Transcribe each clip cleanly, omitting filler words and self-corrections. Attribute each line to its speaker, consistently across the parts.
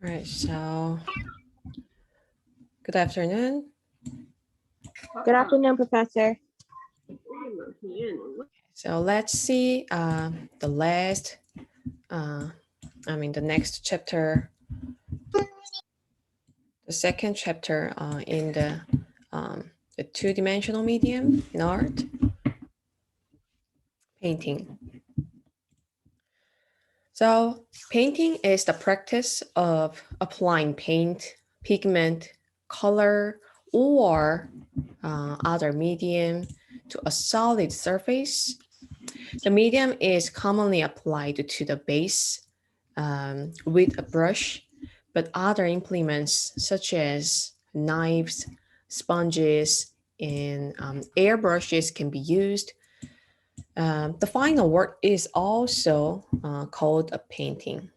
Speaker 1: All right, so good afternoon.
Speaker 2: Good afternoon, Professor.
Speaker 1: So let's see the last, the next chapter, the second chapter in the two-dimensional medium in art, painting. So painting is the practice of applying paint, pigment, color, or other medium to a solid surface. The medium is commonly applied to the base with a brush, but other implements such as knives, sponges, and airbrushes can be used. The final work is also called a painting.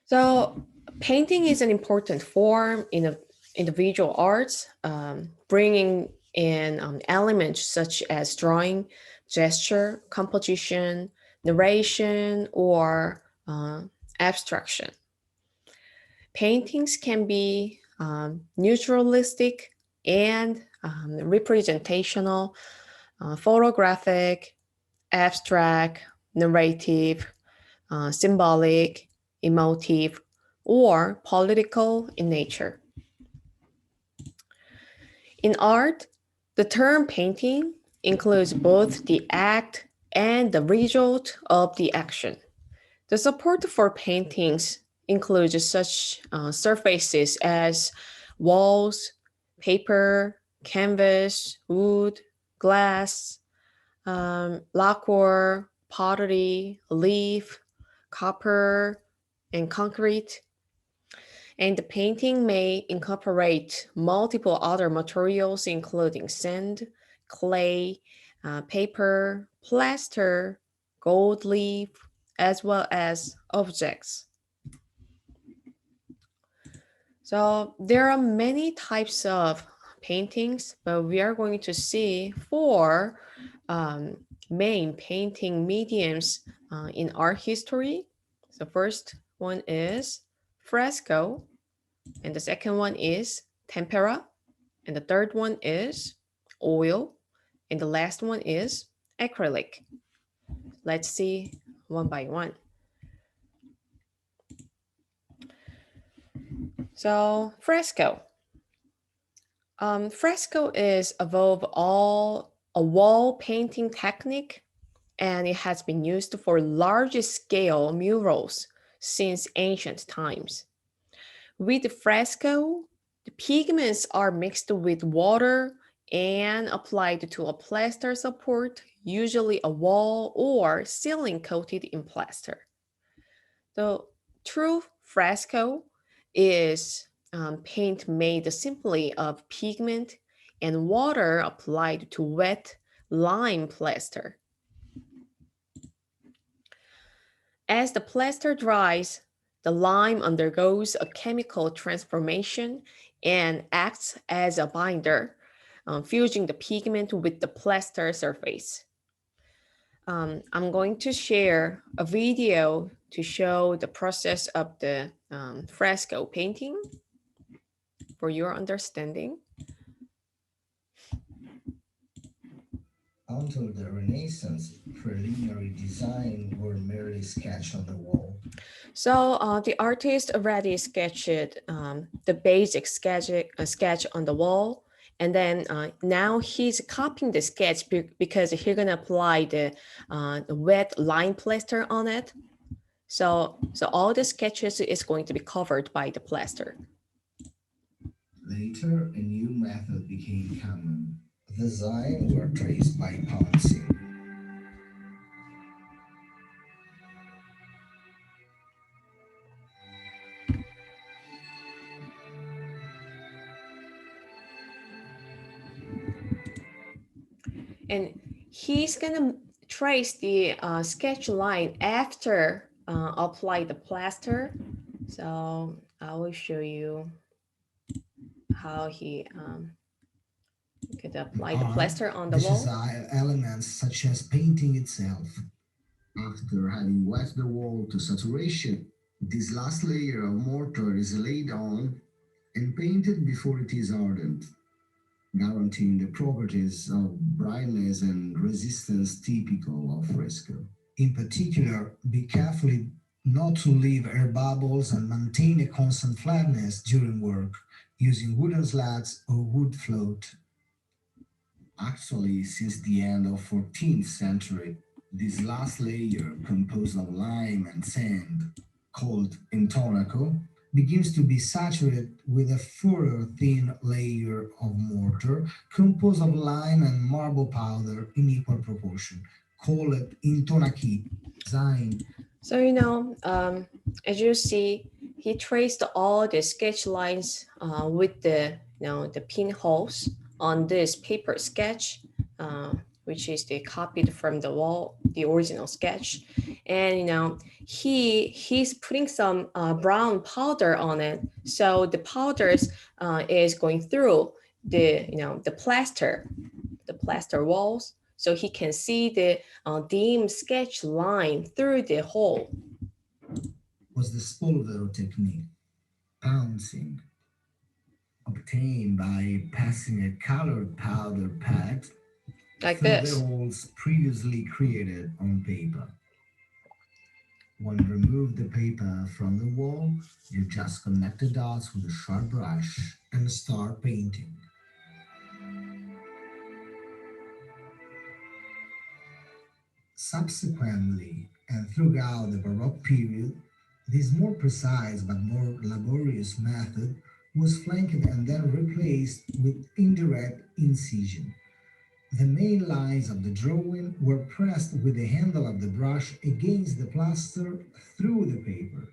Speaker 1: So painting is an important form in the visual arts, bringing in elements such as drawing, gesture, composition, narration, or abstraction. Paintings can be neutralistic and representational, photographic, abstract, narrative, symbolic, emotive, or political in nature. In art, the term painting includes both the act and the result of the action. The support for paintings includes such surfaces as walls, paper, canvas, wood, glass, lacquer, pottery, leaf, copper, and concrete. And the painting may incorporate multiple other materials, including sand, clay, paper, plaster, gold leaf, as well as objects. So there are many types of paintings, but we are going to see four main painting mediums in art history. So first one is fresco, and the second one is tempera, and the third one is oil, and the last one is acrylic. Let's see one by one. So fresco. Fresco is above all a wall painting technique, and it has been used for large scale murals since ancient times. With fresco, the pigments are mixed with water and applied to a plaster support, usually a wall or ceiling coated in plaster. The true fresco is paint made simply of pigment and water applied to wet lime plaster. As the plaster dries, the lime undergoes a chemical transformation and acts as a binder, fusing the pigment with the plaster surface. I'm going to share a video to show the process of the fresco painting for your understanding.
Speaker 3: Until the Renaissance, preliminary design were merely sketched on the wall.
Speaker 1: So the artist already sketched the basic sketch on the wall, and then now he's copying the sketch because he's gonna apply the wet lime plaster on it. So all the sketches is going to be covered by the plaster.
Speaker 3: Later, a new method became common. Designs were traced by pouncing.
Speaker 1: And he's gonna trace the sketch line after apply the plaster. So I will show you how he could apply the plaster on the wall.
Speaker 3: This is elements such as painting itself. after having wet the wall to saturation. This last layer of mortar is laid on and painted before it is hardened, guaranteeing the properties of brightness and resistance typical of fresco. In particular, be careful not to leave air bubbles and maintain a constant flatness during work using wooden slats or wood float. Actually, since the end of 14th century, this last layer, composed of lime and sand, called intonaco, begins to be saturated with a further thin layer of mortar composed of lime and marble powder in equal proportion, called intonaki. Design.
Speaker 1: So, as you see, he traced all the sketch lines with the pinholes on this paper sketch, which is the copied from the wall, the original sketch. And, he's putting some brown powder on it. So the powders is going through the plaster walls. So he can see the dim sketch line through the hole.
Speaker 3: Was the spolvero technique, pouncing, obtained by passing a colored powder pad
Speaker 1: Like
Speaker 3: through
Speaker 1: this.
Speaker 3: the holes previously created on paper. When you remove the paper from the wall, you just connect the dots with a sharp brush and start painting. Subsequently, and throughout the Baroque period, this more precise but more laborious method was flanked and then replaced with indirect incision. The main lines of the drawing were pressed with the handle of the brush against the plaster through the paper,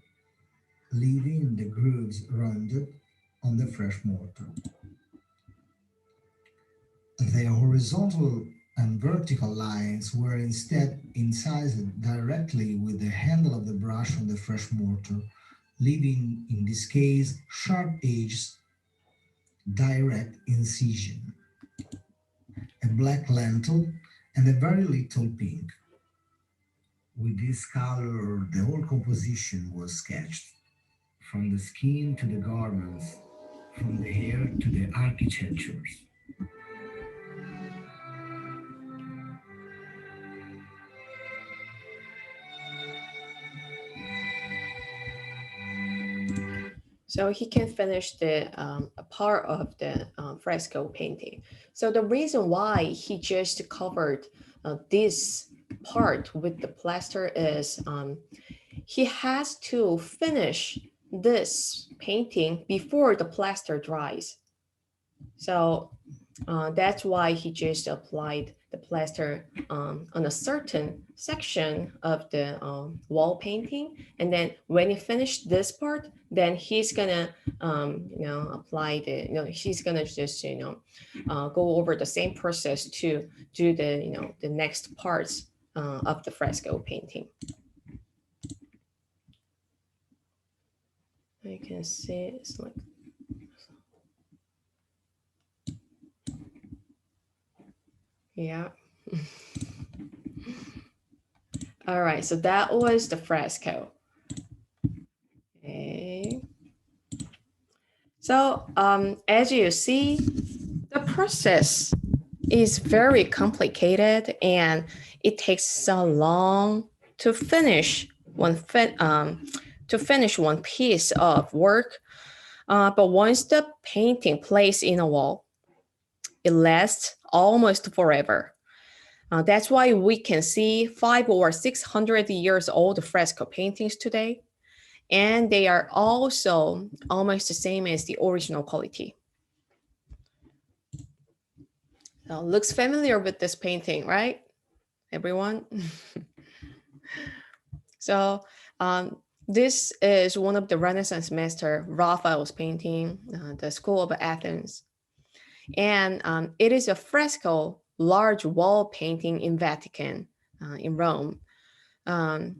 Speaker 3: leaving the grooves rounded on the fresh mortar. The horizontal and vertical lines were instead incised directly with the handle of the brush on the fresh mortar, leaving, in this case, sharp edges, direct incision, a black lentil, and a very little pink. With this color, the whole composition was sketched, from the skin to the garments, from the hair to the architectures.
Speaker 1: So he can finish the a part of the fresco painting. So the reason why he just covered this part with the plaster is he has to finish this painting before the plaster dries. So that's why he just applied the plaster on a certain section of the wall painting. And then when he finished this part, then he's gonna, apply he's gonna just, go over the same process to do the next parts of the fresco painting. You can see it's like, yeah. All right, so that was the fresco. Okay. So as you see, the process is very complicated and it takes so long to finish one piece of work. But once the painting placed in a wall, it lasts almost forever. That's why we can see 500 or 600 years old fresco paintings today. And they are also almost the same as the original quality. So looks familiar with this painting, right? Everyone? So this is one of the Renaissance master Raphael's painting, the School of Athens. And it is a fresco large wall painting in Vatican, in Rome.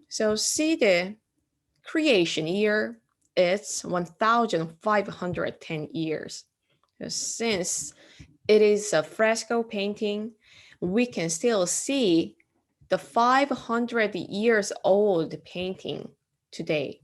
Speaker 1: So see the creation year, it's 1,510 years. So since it is a fresco painting, we can still see the 500 years old painting today.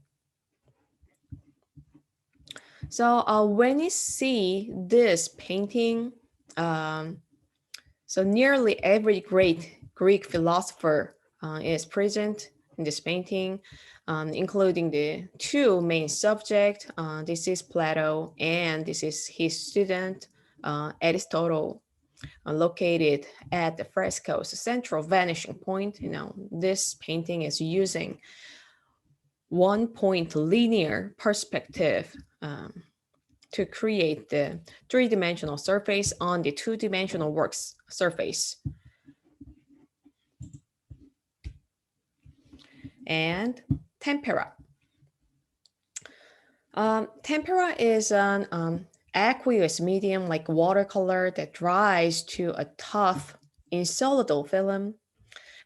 Speaker 1: So when you see this painting, so nearly every great Greek philosopher is present in this painting, including the two main subjects. This is Plato, and this is his student, Aristotle, located at the fresco's central vanishing point. This painting is using one-point linear perspective to create the three-dimensional surface on the two-dimensional works surface. And tempera. Tempera is an aqueous medium like watercolor that dries to a tough insoluble film,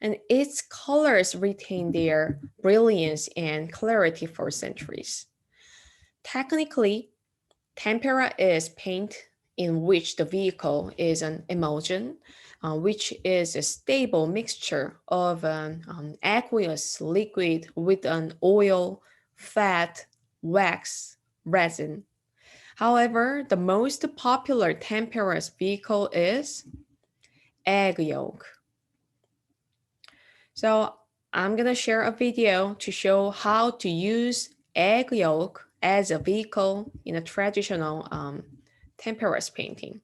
Speaker 1: and its colors retain their brilliance and clarity for centuries. Technically, tempera is paint in which the vehicle is an emulsion, which is a stable mixture of an aqueous liquid with an oil, fat, wax, resin. However, the most popular tempera's vehicle is egg yolk. So I'm gonna share a video to show how to use egg yolk as a vehicle in a traditional tempera's painting.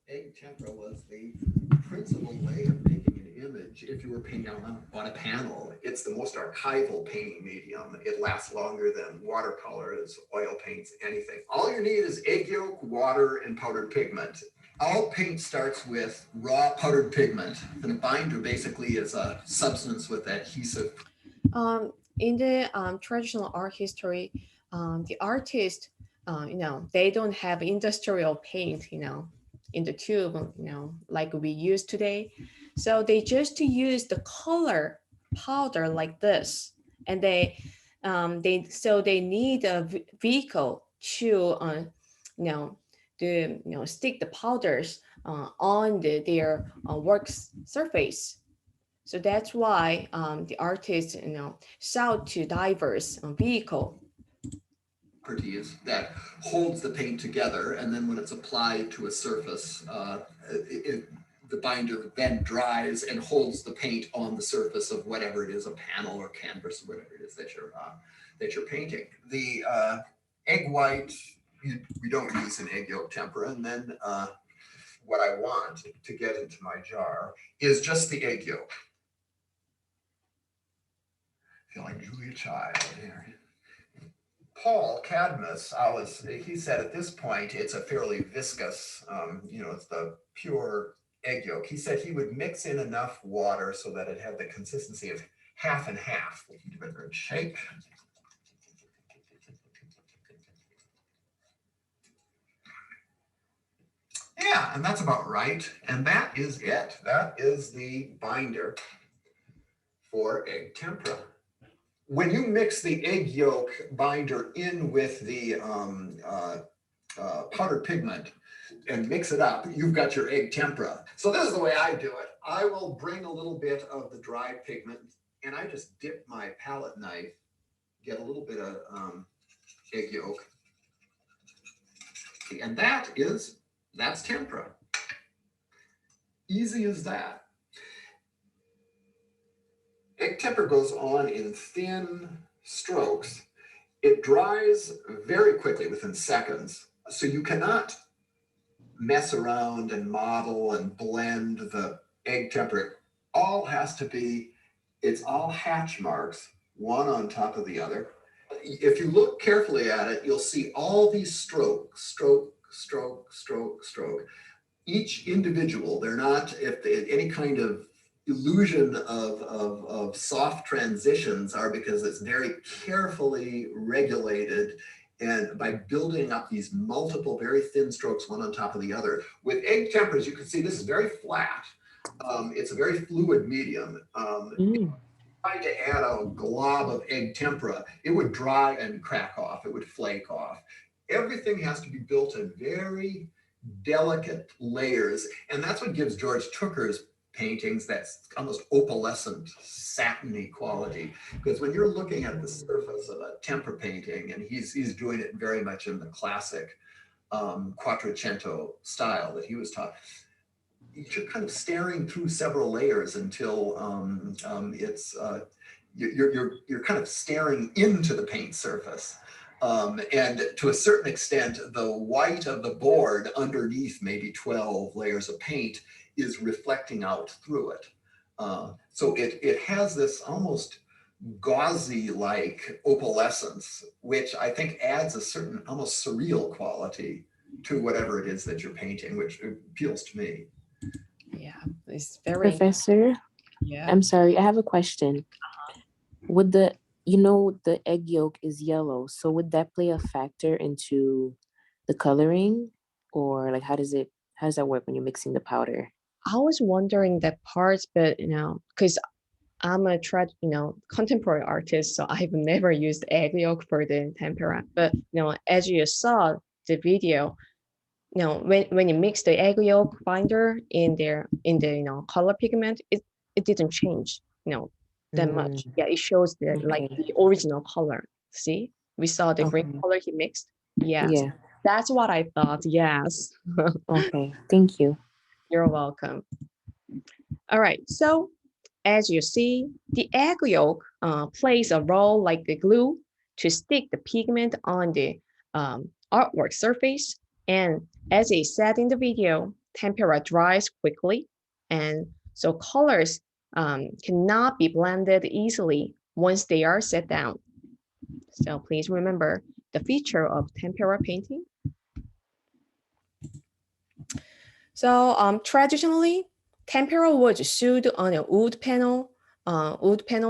Speaker 4: Egg tempera was the principal way of making an image if you were painting on a panel. It's the most archival painting medium. It lasts longer than watercolors, oil paints, anything. All you need is egg yolk, water, and powdered pigment. All paint starts with raw powdered pigment. And a binder basically is a substance with adhesive.
Speaker 1: In the traditional art history, the artists, they don't have industrial paint, in the tube, like we use today. So they just use the color powder like this, and they need a vehicle to, stick the powders on their work's surface. So that's why the artists, sought to diverse vehicle.
Speaker 4: Properties that holds the paint together, and then when it's applied to a surface, the binder then dries and holds the paint on the surface of whatever it is, a panel or canvas, or whatever it is that you're painting. The egg white, we don't use an egg yolk tempera, and then what I want to get into my jar is just the egg yolk. I feel like Julia Child here. Paul Cadmus, he said at this point, it's a fairly viscous, it's the pure egg yolk. He said he would mix in enough water so that it had the consistency of half and half. We can give it a shake. Yeah, and that's about right. And that is it. That is the binder for egg tempera. When you mix the egg yolk binder in with the powdered pigment and mix it up, you've got your egg tempera. So this is the way I do it. I will bring a little bit of the dried pigment, and I just dip my palette knife, get a little bit of egg yolk, and that's tempera. Easy as that. Egg tempera goes on in thin strokes. It dries very quickly, within seconds. So you cannot mess around and model and blend the egg tempera. All has to be, it's all hatch marks, one on top of the other. If you look carefully at it, you'll see all these strokes, stroke, stroke, stroke, stroke. Each individual, they're not, if any kind of illusion of soft transitions are because it's very carefully regulated, and by building up these multiple very thin strokes one on top of the other. With egg temperas, you can see this is very flat. It's a very fluid medium. tried to add a glob of egg tempera, it would dry and crack off, it would flake off. Everything has to be built in very delicate layers, and that's what gives George Tooker's paintings that almost opalescent, satiny quality. Because when you're looking at the surface of a tempera painting, and he's doing it very much in the classic Quattrocento style that he was taught, you're kind of staring through several layers until you're kind of staring into the paint surface. And to a certain extent, the white of the board underneath maybe 12 layers of paint is reflecting out through it. So it has this almost gauzy-like opalescence, which I think adds a certain almost surreal quality to whatever it is that you're painting, which appeals to me.
Speaker 1: Yeah, it's very,
Speaker 2: Professor,
Speaker 1: yeah.
Speaker 2: I'm sorry, I have a question. Would the egg yolk is yellow, so would that play a factor into the coloring, or like how does that work when you're mixing the powder?
Speaker 1: I was wondering that part, but because I'm a contemporary artist, so I've never used egg yolk for the tempera. But as you saw the video, when you mix the egg yolk binder in the color pigment, it didn't change that much. Yeah, it shows like
Speaker 2: Okay.
Speaker 1: the original color. See, we saw the green
Speaker 2: Okay.
Speaker 1: color he mixed. Yes,
Speaker 2: Yeah.
Speaker 1: that's what I thought. Yes.
Speaker 2: Okay. Thank you.
Speaker 1: You're welcome. All right, so as you see, the egg yolk plays a role like the glue to stick the pigment on the artwork surface. And as I said in the video, tempera dries quickly, and so colors cannot be blended easily once they are set down. So please remember the feature of tempera painting. So traditionally, tempera was sewed on a wood panel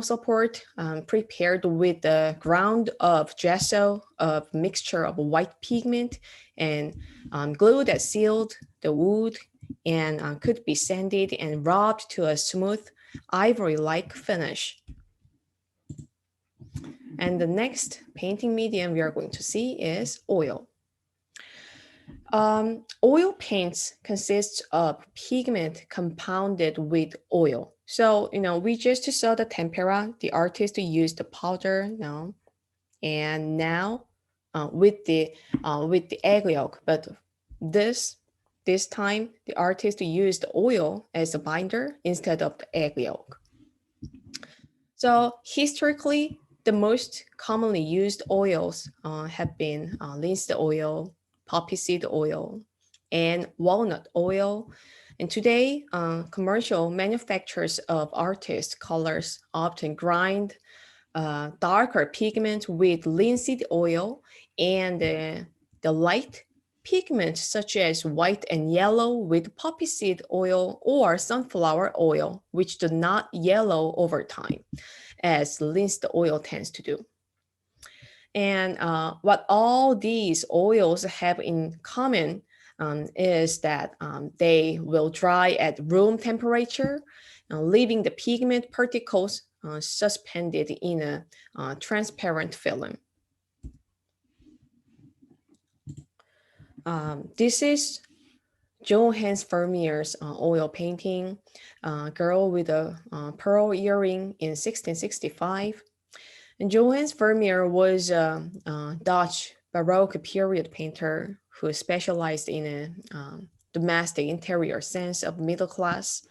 Speaker 1: support prepared with the ground of gesso of mixture of white pigment and glue that sealed the wood and could be sanded and rubbed to a smooth ivory-like finish. And the next painting medium we are going to see is oil. Oil paints consist of pigment compounded with oil. So, we just saw the tempera, the artist used the powder now, and now with the egg yolk, but this time the artist used oil as a binder instead of the egg yolk. So historically, the most commonly used oils have been linseed oil, poppy seed oil, and walnut oil. And today, commercial manufacturers of artist colors often grind darker pigment with linseed oil and the light pigment such as white and yellow with poppy seed oil or sunflower oil, which do not yellow over time as linseed oil tends to do. And what all these oils have in common is that they will dry at room temperature, leaving the pigment particles suspended in a transparent film. This is Johannes Vermeer's oil painting, Girl with a Pearl Earring in 1665. And Johannes Vermeer was a Dutch Baroque period painter who specialized in a domestic interior sense of middle class.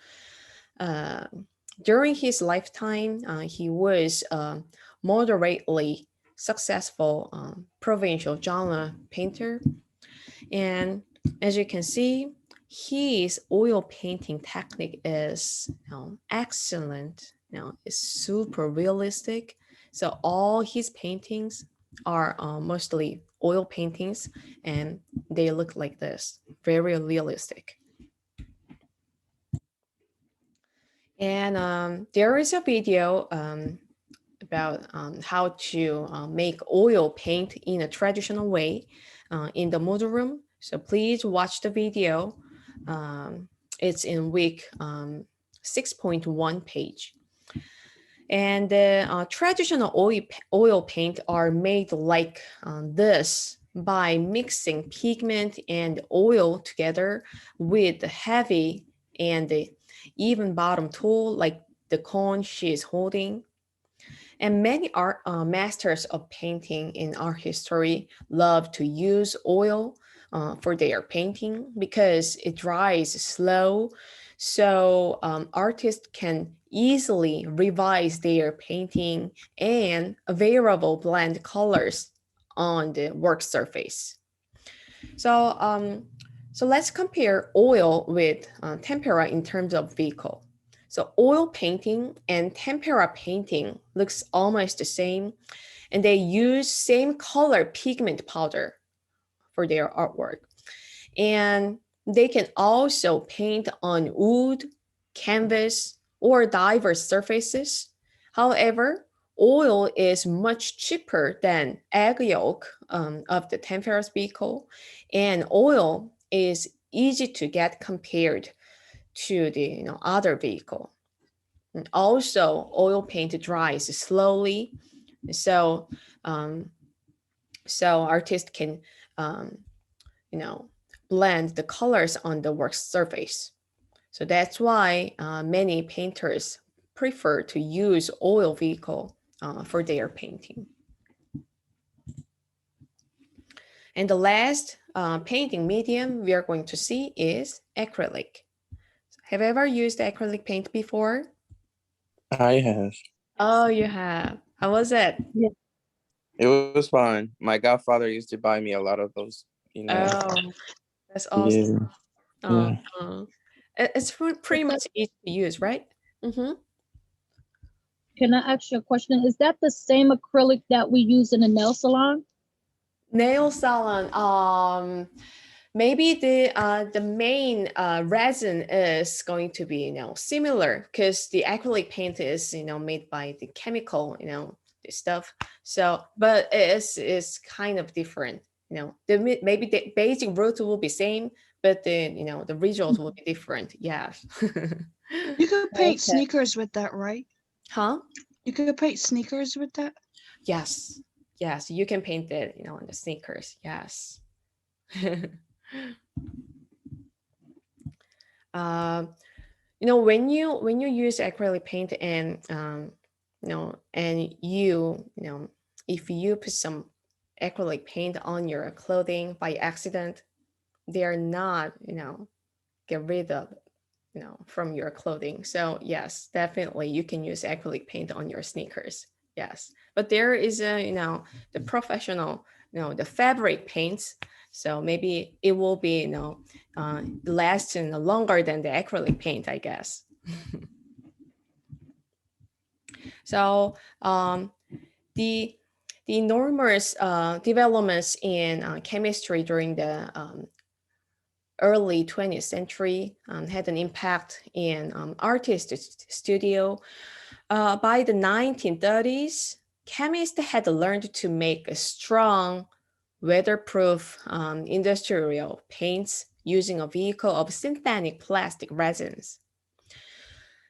Speaker 1: During his lifetime, he was a moderately successful provincial genre painter. And as you can see, his oil painting technique is excellent. It's super realistic. So all his paintings are mostly oil paintings, and they look like this, very realistic. And there is a video about how to make oil paint in a traditional way in the model room. So please watch the video. It's in week 6.1 page. And the traditional oil paint are made like this by mixing pigment and oil together with the heavy and the even bottom tool like the cone she is holding. And many art masters of painting in art history love to use oil for their painting because it dries slow, so artists can easily revise their painting and available blend colors on the work surface. So, so let's compare oil with tempera in terms of vehicle. So oil painting and tempera painting looks almost the same, and they use same color pigment powder for their artwork. And they can also paint on wood, canvas, or diverse surfaces. However, oil is much cheaper than egg yolk of the tempera's vehicle, and oil is easy to get compared to the other vehicle. And also, oil paint dries slowly, so um, so artists can um, you know blend the colors on the work surface. So that's why many painters prefer to use oil vehicle for their painting. And the last painting medium we are going to see is acrylic. Have you ever used acrylic paint before?
Speaker 5: I have.
Speaker 1: Oh, you have. How was it?
Speaker 5: It was fun. My godfather used to buy me a lot of those, you know.
Speaker 1: Oh, that's awesome.
Speaker 5: Yeah.
Speaker 1: It's pretty much easy to use, right? Mm-hmm.
Speaker 6: Can I ask you a question? Is that the same acrylic that we use in the nail salon?
Speaker 1: Nail salon. Maybe the main resin is going to be similar because the acrylic paint is made by the chemical the stuff. So, but it's kind of different. Maybe the basic root will be same, but the results will be different. Yeah.
Speaker 7: You could paint
Speaker 1: Okay.
Speaker 7: sneakers with that, right?
Speaker 1: Huh?
Speaker 7: You could paint sneakers with that.
Speaker 1: Yes. Yes, you can paint it, on the sneakers. Yes. Um, when you use acrylic paint and and if you put some acrylic paint on your clothing by accident, they are not get rid of from your clothing. So yes, definitely you can use acrylic paint on your sneakers. Yes, but there is a the professional the fabric paints. So maybe it will be lasting longer than the acrylic paint, I guess. So the enormous developments in chemistry during the early 20th century had an impact in artist studio. By the 1930s, chemists had learned to make a strong, weatherproof industrial paints using a vehicle of synthetic plastic resins.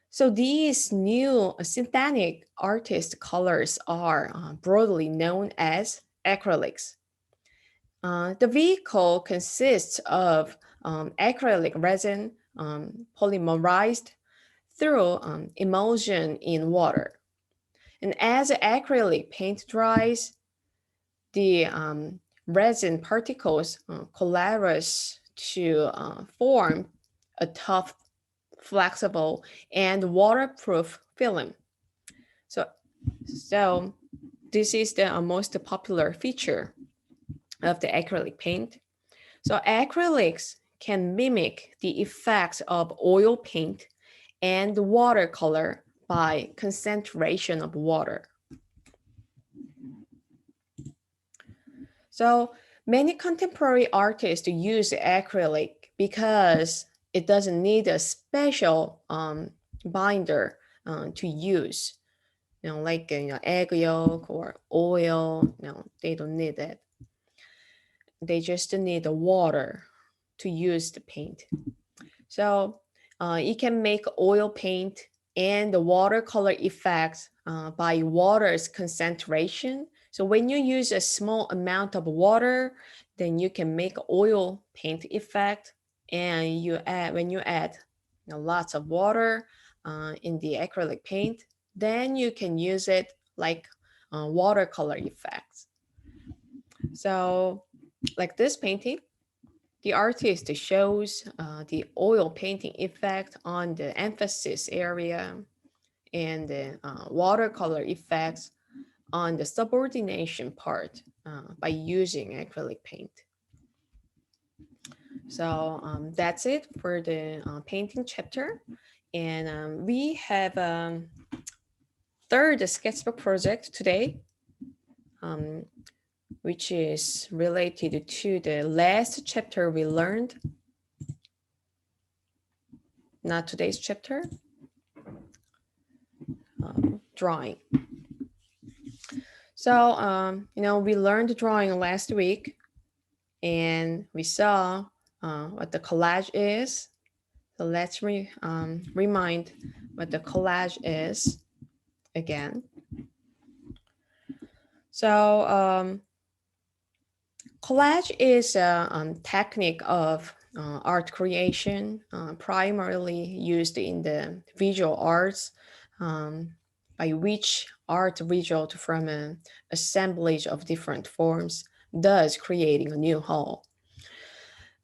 Speaker 1: So these new synthetic artist colors are broadly known as acrylics. The vehicle consists of acrylic resin polymerized through emulsion in water. And as acrylic paint dries, the resin particles coalesce to form a tough, flexible, and waterproof film. So this is the most popular feature of the acrylic paint. So acrylics can mimic the effects of oil paint and watercolor by concentration of water. So many contemporary artists use acrylic because it doesn't need a special binder to use, like egg yolk or oil. They don't need it. They just need the water to use the paint. So it can make oil paint and the watercolor effect by water's concentration. So when you use a small amount of water, then you can make oil paint effect. And when you add lots of water in the acrylic paint, then you can use it like watercolor effects. So like this painting, the artist shows the oil painting effect on the emphasis area and the watercolor effects on the subordination part by using acrylic paint. So that's it for the painting chapter. And we have third sketchbook project today, which is related to the last chapter we learned, not today's chapter, drawing. So, we learned drawing last week and we saw what the collage is. So let's remind what the collage is again. So collage is a technique of art creation, primarily used in the visual arts, by which art result from an assemblage of different forms, thus creating a new whole.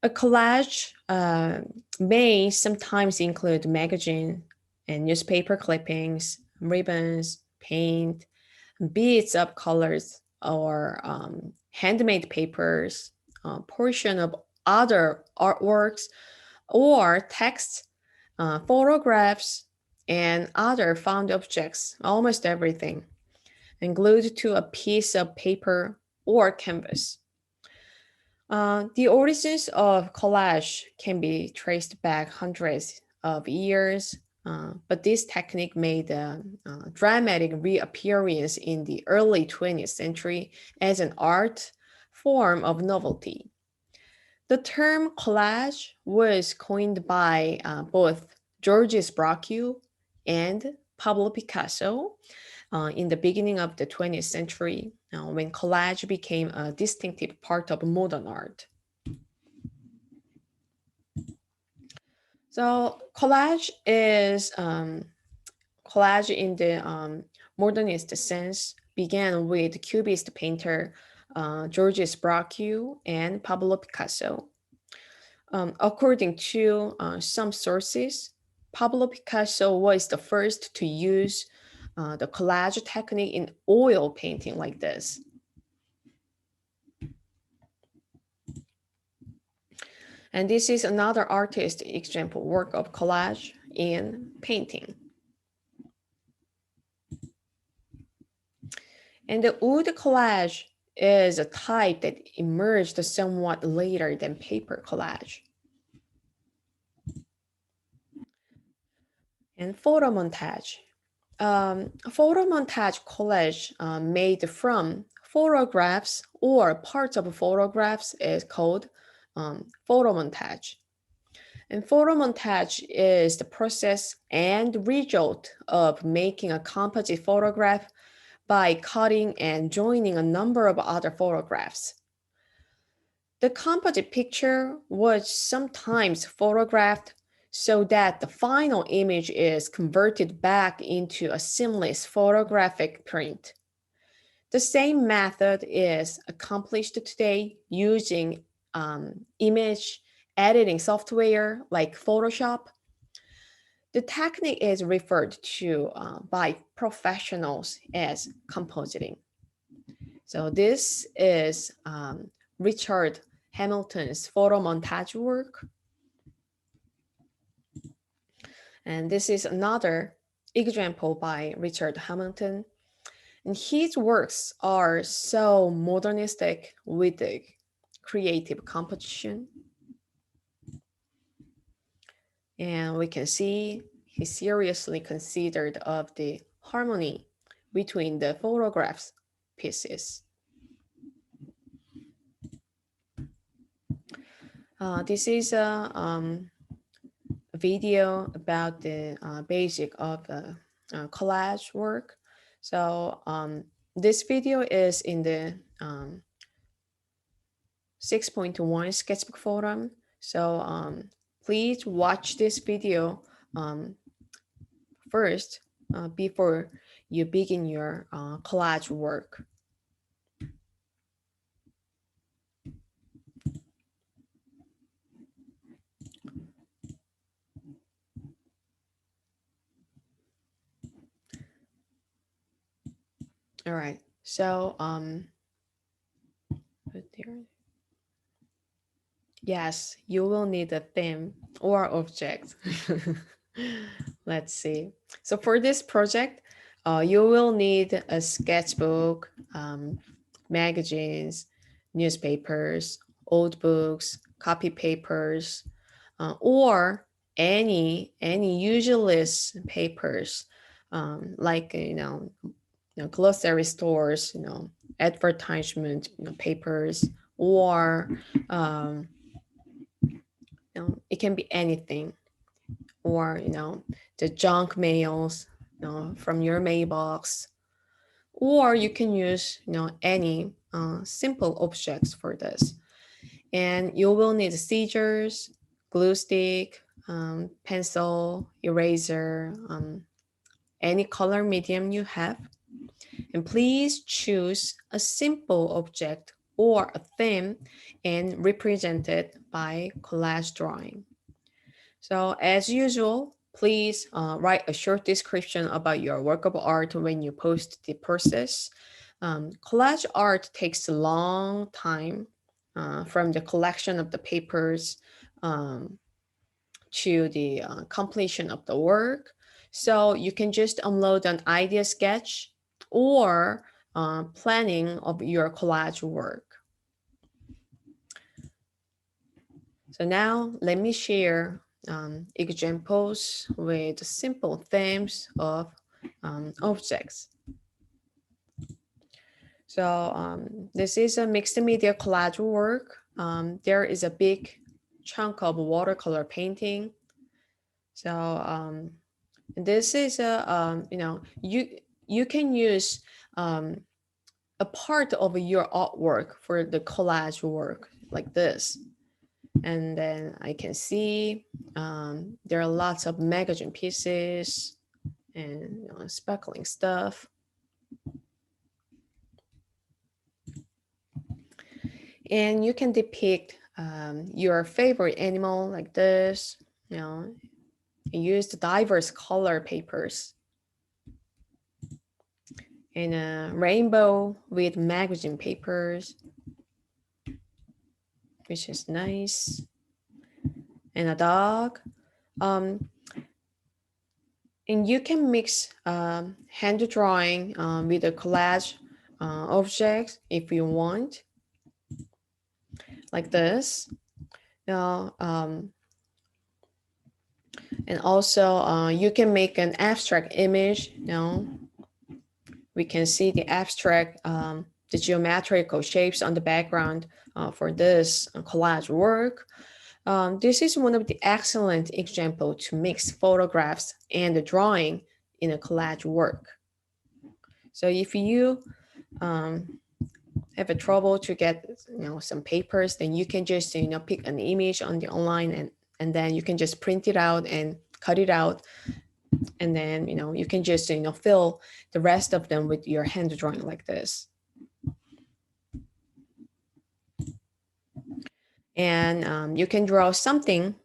Speaker 1: A collage may sometimes include magazine and newspaper clippings, ribbons, paint, bits of colors, or handmade papers, portion of other artworks, or text, photographs, and other found objects, almost everything, and glued to a piece of paper or canvas. The origins of collage can be traced back hundreds of years, but this technique made a dramatic reappearance in the early 20th century as an art form of novelty. The term collage was coined by both Georges Braque and Pablo Picasso in the beginning of the 20th century, when collage became a distinctive part of modern art. So collage is collage in the modernist sense began with Cubist painter Georges Braque and Pablo Picasso. According to some sources, Pablo Picasso was the first to use the collage technique in oil painting like this. And this is another artist example work of collage in painting. And the wood collage is a type that emerged somewhat later than paper collage. And photo montage. Photo montage collage made from photographs or parts of photographs is called photo montage. And photo montage is the process and result of making a composite photograph by cutting and joining a number of other photographs. The composite picture was sometimes photographed so that the final image is converted back into a seamless photographic print. The same method is accomplished today using image editing software like Photoshop. The technique is referred to by professionals as compositing. So this is Richard Hamilton's photo montage work. And this is another example by Richard Hamilton. And his works are so modernistic with the creative composition. And we can see he seriously considered of the harmony between the photographs pieces. This is a video about the basic of collage work. So this video is in the 6.1 sketchbook forum. So please watch this video first before you begin your collage work. All right, so put there. Yes, you will need a theme or object. Let's see. So for this project, you will need a sketchbook, magazines, newspapers, old books, copy papers, or any useless papers, like grocery stores, advertisement papers, or it can be anything, or the junk mails from your mailbox, or you can use any simple objects for this. And you will need scissors, glue stick, pencil, eraser, any color medium you have. And please choose a simple object or a theme and represent it by collage drawing. So as usual, please write a short description about your work of art when you post the process. Collage art takes a long time from the collection of the papers to the completion of the work. So you can just upload an idea sketch or planning of your collage work. So now let me share examples with simple themes of objects. So this is a mixed media collage work. There is a big chunk of watercolor painting. So this is a you can use a part of your artwork for the collage work like this. And then I can see there are lots of magazine pieces and speckling stuff. And you can depict your favorite animal like this, and use the diverse color papers. And a rainbow with magazine papers, which is nice. And a dog. And you can mix hand drawing with a collage objects if you want, like this. Now, and also you can make an abstract image. We can see the abstract, the geometrical shapes on the background for this collage work. This is one of the excellent example to mix photographs and the drawing in a collage work. So if you have a trouble to get some papers, then you can just pick an image on the online, and then you can just print it out and cut it out, and then you can just fill the rest of them with your hand drawing like this. And you can draw something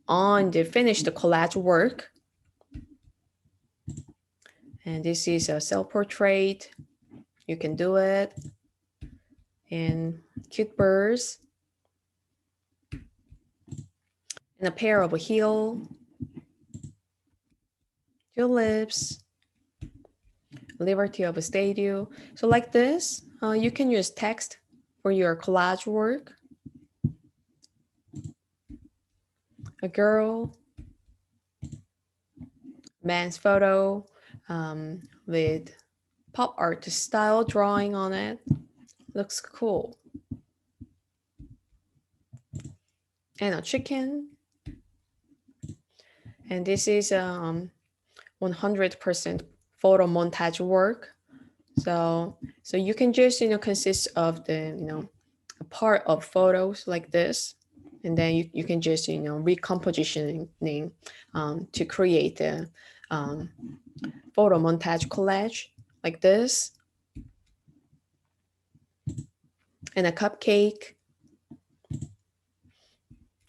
Speaker 1: on the finished collage work. And this is a self-portrait. You can do it. And cute birds. And a pair of a heel. Tulips. Liberty of a statue. So like this, you can use text for your collage work. A girl, man's photo with pop art style drawing on it. Looks cool. And a chicken. And this is 100% photo montage work. So you can just, consist of the, a part of photos like this, and then you can just, recompositioning to create the photo montage collage like this, and a cupcake,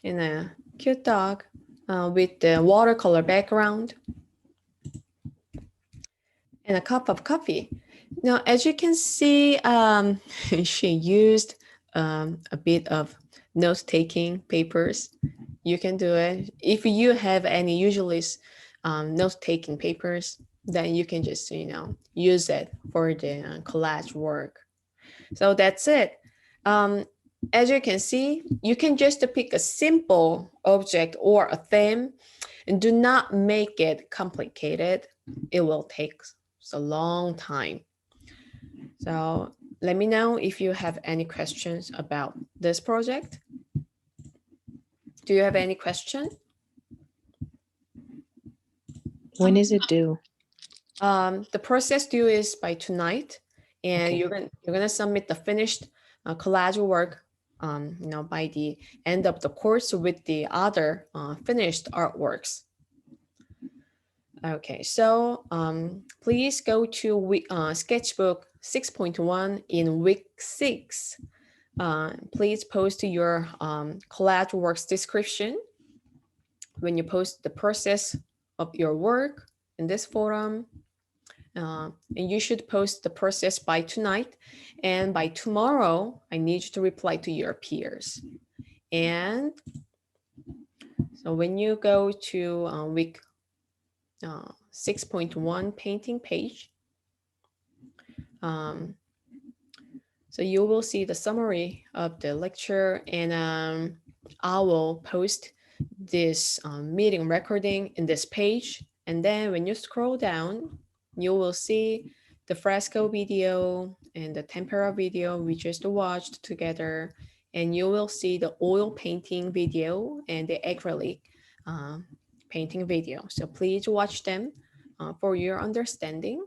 Speaker 1: and a cute dog with the watercolor background, and a cup of coffee. Now, as you can see, she used a bit of note-taking papers. You can do it. If you have any usually note-taking papers, then you can just, use it for the collage work. So that's it. As you can see, you can just pick a simple object or a theme and do not make it complicated. It will take a long time. So let me know if you have any questions about this project. Do you have any question?
Speaker 2: When is it due?
Speaker 1: The process due is by tonight, and
Speaker 2: Okay.
Speaker 1: you're gonna submit the finished collage work, by the end of the course with the other finished artworks. Okay, so please go to Sketchbook 6.1 in week 6. Please post your collage works description when you post the process of your work in this forum. And you should post the process by tonight. And by tomorrow, I need you to reply to your peers. And so when you go to week 6.1 painting page, so you will see the summary of the lecture, and I will post this meeting recording in this page. And then when you scroll down, you will see the fresco video and the tempera video we just watched together. And you will see the oil painting video and the acrylic painting video. So please watch them for your understanding.